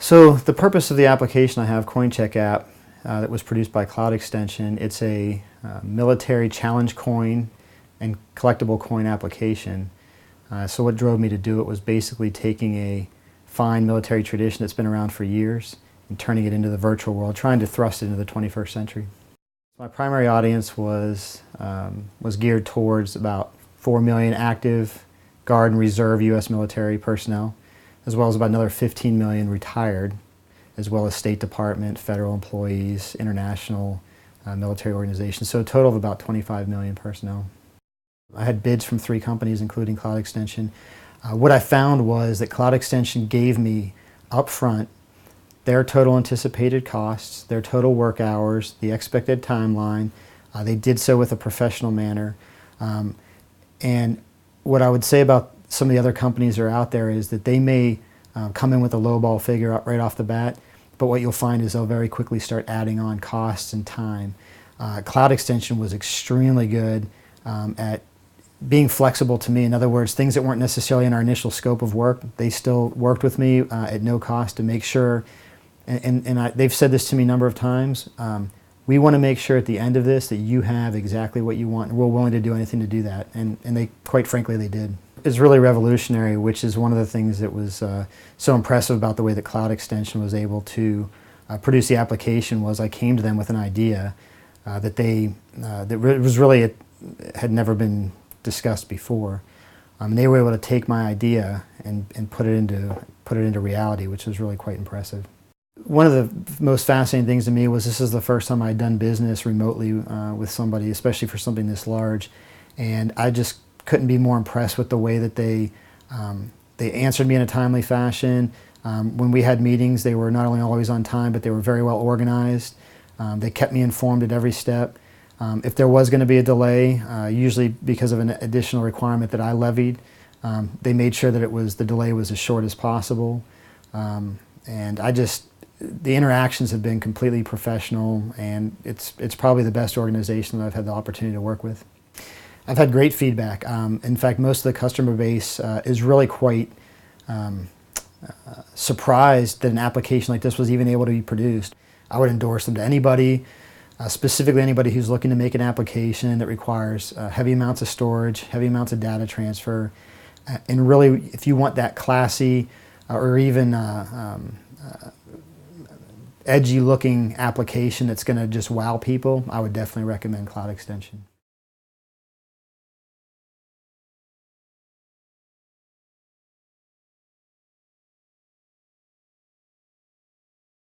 So the purpose of the application I have, CoinCheck app, that was produced by CloudXtension, it's a military challenge coin and collectible coin application. So what drove me to do it was basically taking a fine military tradition that's been around for years and turning it into the virtual world, trying to thrust it into the 21st century. My primary audience was geared towards about 4 million active Guard and Reserve U.S. military personnel, as well as about another 15 million retired, as well as State Department, federal employees, international military organizations, so a total of about 25 million personnel. I had bids from 3 companies, including CloudXtension. What I found was that CloudXtension gave me upfront their total anticipated costs, their total work hours, the expected timeline. They did so with a professional manner. And what I would say about some of the other companies that are out there is that they may come in with a lowball figure right off the bat, but what you'll find is they'll very quickly start adding on costs and time. CloudXtension was extremely good at being flexible to me. In other words, things that weren't necessarily in our initial scope of work, they still worked with me at no cost to make sure, and they've said this to me a number of times, we want to make sure at the end of this that you have exactly what you want, and we're willing to do anything to do that. And they, quite frankly, they did. It's really revolutionary, which is one of the things that was so impressive about the way that CloudXtension was able to produce the application. Was I came to them with an idea that was really had never been discussed before. They were able to take my idea and put it into reality, which was really quite impressive. One of the most fascinating things to me was this is the first time I'd done business remotely with somebody, especially for something this large, and I just couldn't be more impressed with the way that they answered me in a timely fashion. When we had meetings, they were not only always on time, but they were very well organized. They kept me informed at every step. If there was going to be a delay, usually because of an additional requirement that I levied, they made sure that the delay was as short as possible. And the interactions have been completely professional, and it's probably the best organization that I've had the opportunity to work with. I've had great feedback. In fact, most of the customer base is really quite surprised that an application like this was even able to be produced. I would endorse them to anybody, specifically anybody who's looking to make an application that requires heavy amounts of storage, heavy amounts of data transfer, and really, if you want that classy or even edgy looking application that's going to just wow people, I would definitely recommend CloudXtension.